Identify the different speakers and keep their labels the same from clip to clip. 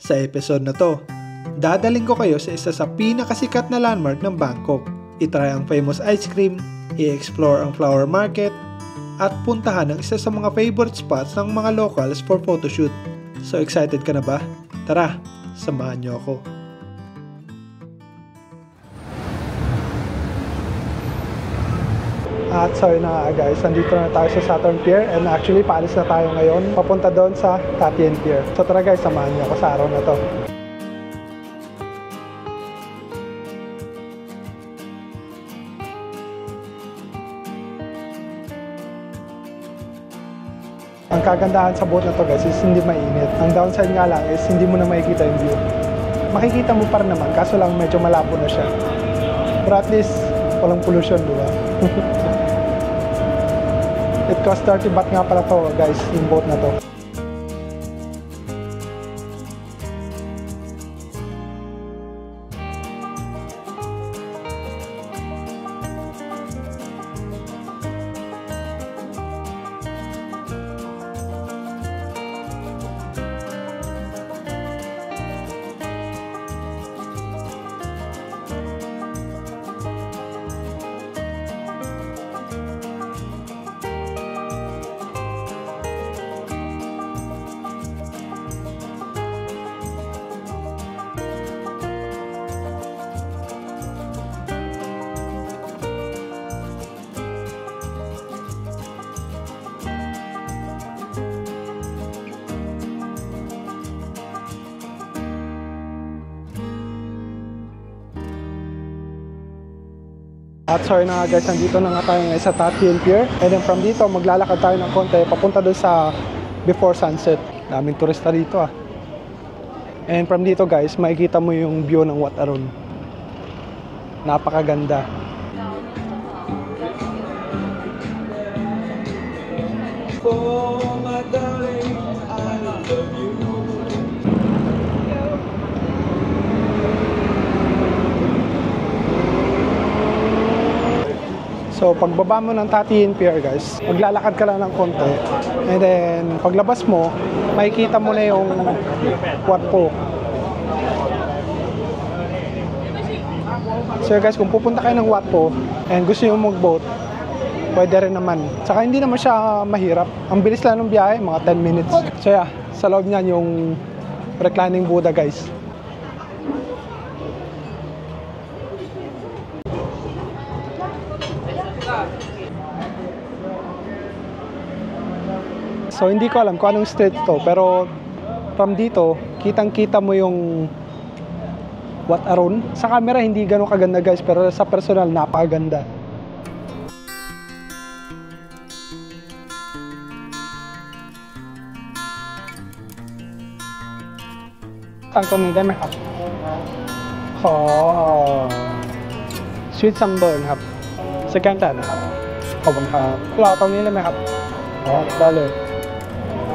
Speaker 1: Sa episode na to, dadaling ko kayo sa isa sa pinakasikat na landmark ng Bangkok. I-try ang famous ice cream, i-explore ang flower market, at puntahan ang isa sa mga favorite spots ng mga locals for photoshoot. So excited ka na ba? Tara, samahan niyo ako. At so yun na guys, nandito na tayo sa Saturn Pier and actually paalis na tayo ngayon papunta doon sa Ta Tien Pier. So tara guys, samahan niyo ako sa araw na to. Ang kagandahan sa boat na to guys is hindi mainit. Ang downside nga lang is hindi mo na makikita yung view. Makikita mo pa rin naman, kaso lang medyo malabo na siya. But at least, walang pollution, di ba? It costs 30 baht nga pala to guys, yung boat na to. At sorry na nga guys, nandito na nga tayo ngayon sa Ta Tien Pier. And then from dito, maglalakad tayo ng konti papunta doon sa before sunset. Daming turista dito ah. And from dito guys, makikita mo yung view ng Wat Arun. Napakaganda. Oh my darling, I love you. So pagbaba mo ng Ta Tien Pier guys, maglalakad ka lang ng konti. And then paglabas mo, makikita mo na yung Wat Po. So guys, kung pupunta kayo ng Wat Po and gusto nyo mag-boat, pwede rin naman. Saka hindi naman siya mahirap. Ang bilis lang ng biyahe, mga 10 minutes. So yeah, sa loob niyan yung reclining Buddha guys. So hindi ko alam kung anong street to, pero from dito, kitang-kita mo yung Wat Arun. Sa camera hindi ganun kaganda guys, pero sa personal napakaganda. Tangตรงนี้ได้ไหมครับขอสวีทซัมเบิร์นครับสแกนจ่ายนะครับขอบคุณครับรอตรงนี้เลยไหมครับอ๋อได้เลย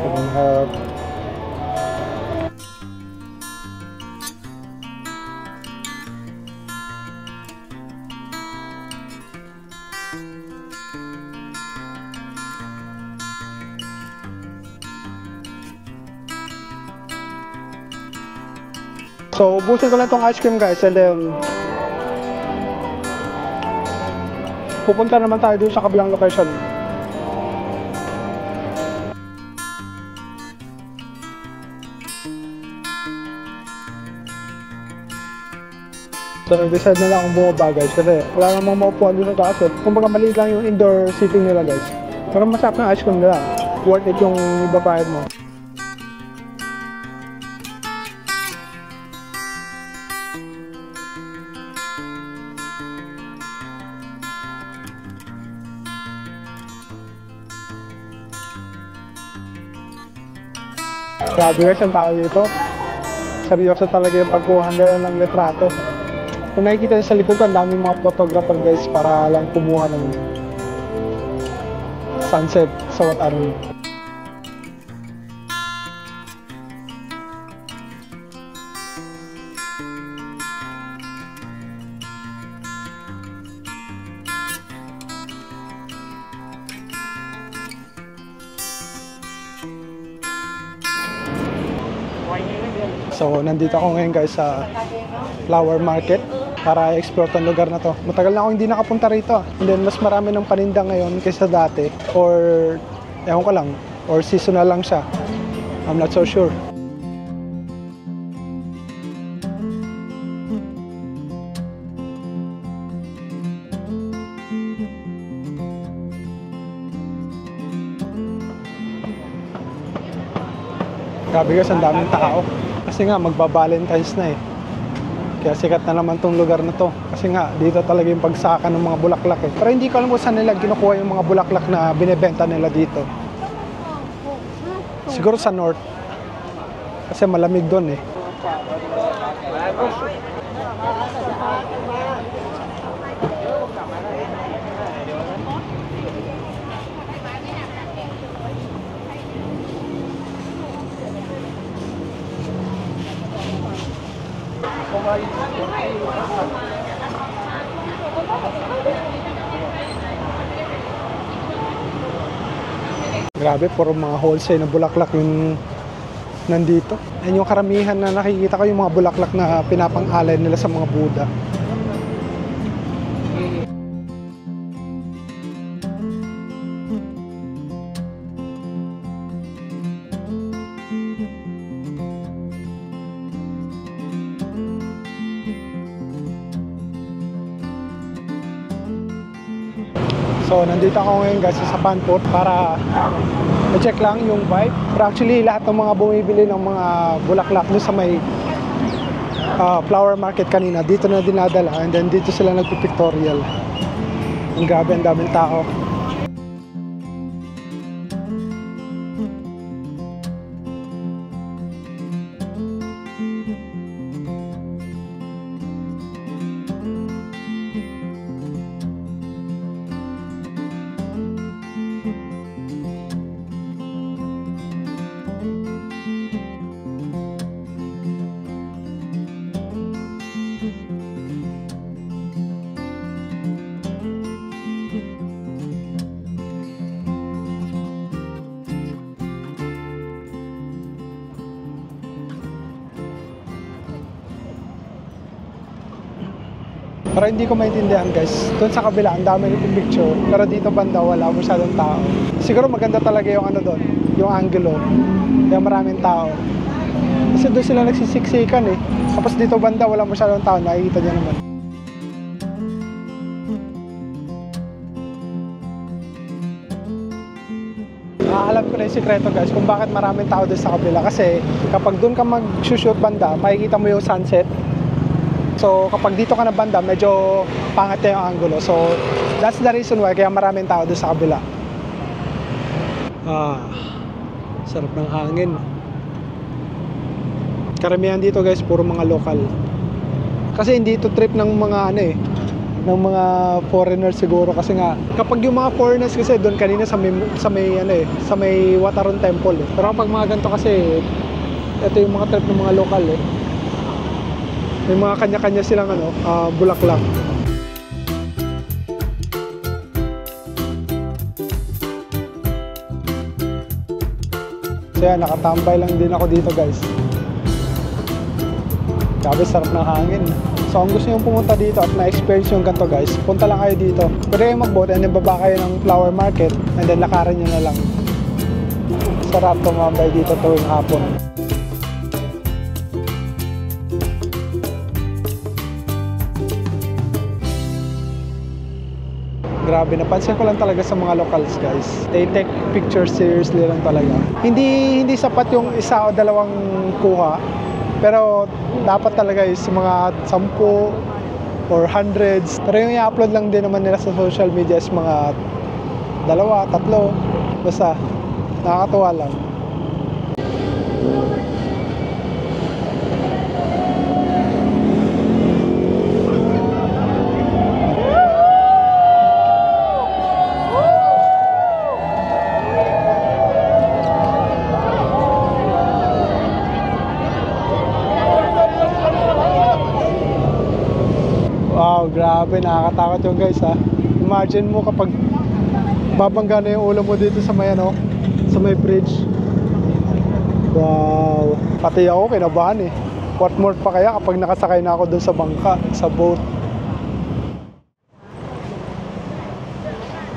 Speaker 1: ขอบคุณครับ So, ubusin ko lang itong ice cream guys and then pupunta naman tayo dun sa kabilang location. So, nag-decide na lang akong bumaba guys kasi wala namang maupuan dun sa taas. Kumbaga maliit lang yung indoor seating nila guys. Pero masarap ng ice cream nila. Worth it yung ibabayad mo. Grabe guys ang tao dito. Seryoso talaga yung pagkuha nila ng litrato. Kung nakikita sa likod ko, ang daming mga photographer guys para lang kumuha ng sunset sa Wat Arun. So So nandito ako ngayon guys sa flower market para i-explore tong lugar na to. Matagal na ako hindi nakapunta rito. And then mas marami ng paninda ngayon kaysa dati, or ewan ko lang, or seasonal lang siya. I'm not so sure. Grabe guys, ang daming tao. Kasi nga magba-Valentine's na eh. Kaya sikat na naman tong lugar na to. Kasi nga, dito talaga yung pagsaka ng mga bulaklak eh. Pero hindi ko alam kung saan nila kinukuha yung mga bulaklak na binebenta nila dito. Siguro sa north. Kasi malamig doon eh. Grabe, puro mga wholesale na bulaklak yung nandito. Yan yung karamihan na nakikita ko, yung mga bulaklak na pinapang-alay nila sa mga Buddha. So, nandito ako ngayon guys sa Panport para i-check lang yung vibe. Pero actually, lahat ng mga bumibili ng mga bulaklak doon sa may flower market kanina, dito na dinadala. And then dito sila nagpipictorial. Ang grabe, ang daming tao. Pero hindi ko maintindihan guys. Doon sa kabila, ang dami ng picture. Pero dito banda, wala masyadong tao. Siguro maganda talaga yung ano doon, yung angulo. Kaya maraming tao. Kasi doon sila nagsisiksikan eh. Tapos dito banda, wala masyadong tao. Nakikita niyo naman. Alam ko na yung sikreto guys kung bakit maraming tao doon sa kabila. Kasi kapag doon ka mag-shoot banda, makikita mo yung sunset. So kapag dito ka na banda, medyo pangit na yung angulo. So that's the reason why kaya maraming tao doon sa kabila. Sarap ng hangin. Karamihan dito guys, puro mga lokal. Kasi hindi ito trip ng mga ano eh, ng mga foreigners siguro. Kasi nga kapag yung mga foreigners kasi doon kanina sa may ano eh, sa may Wataron Temple eh. Pero kapag mga ganito kasi, ito yung mga trip ng mga lokal eh. May mga kanya-kanya silang ano, bulaklak. So yan, nakatambay lang din ako dito guys. Grabe, sarap ng hangin. So kung gusto nyo pumunta dito at na-experience yung ganito guys, punta lang kayo dito. Pwede kayo mag-boat and then baba kayo ng flower market and then lakaran nyo na lang. Sarap tumambay dito tuwing hapon. Grabe, napansin ko lang talaga sa mga locals guys. They take pictures seriously lang talaga. Hindi sapat yung isa o dalawang kuha. Pero dapat talaga is mga 10 or hundreds. Pero yung i-upload lang din naman nila sa social media is mga 2, 3. Basta nakakatuwa lang. Wow, grabe, nakakatakot yung guys ha. Imagine mo kapag babangga na yung ulo mo dito sa may ano, sa may bridge. Wow, pati ako kinabahan eh. What more pa kaya kapag nakasakay na ako dun sa bangka, sa boat.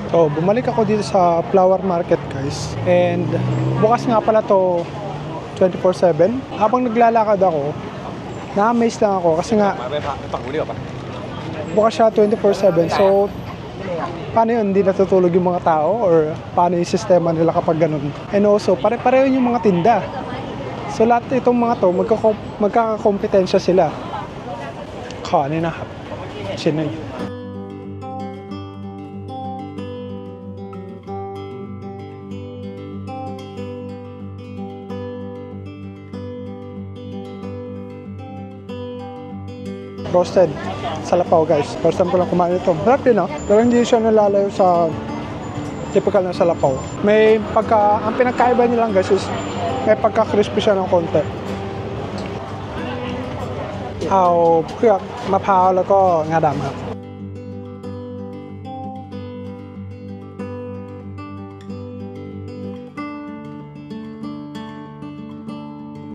Speaker 1: So, bumalik ako dito sa flower market guys. And bukas nga pala to 24/7. Habang naglalakad ako, na-amaze lang ako kasi nga bukas siya 24/7. So, paano yun? Hindi natutulog yung mga tao? Or paano yung sistema nila kapag ganun? And also, pare-pareho yung mga tinda. So, lahat itong mga to, magkakakompetensya sila. Kanin na. Sinay. Roasted salapaw guys. First time ko lang kumain ito. Sarap din pero hindi siya nalalayo sa typical na salapaw. Ang pinagkaiba nilang guys is may pagka-crispy siya ng konti. เอาเผือกมะพร้าวแล้วก็งาดำครับ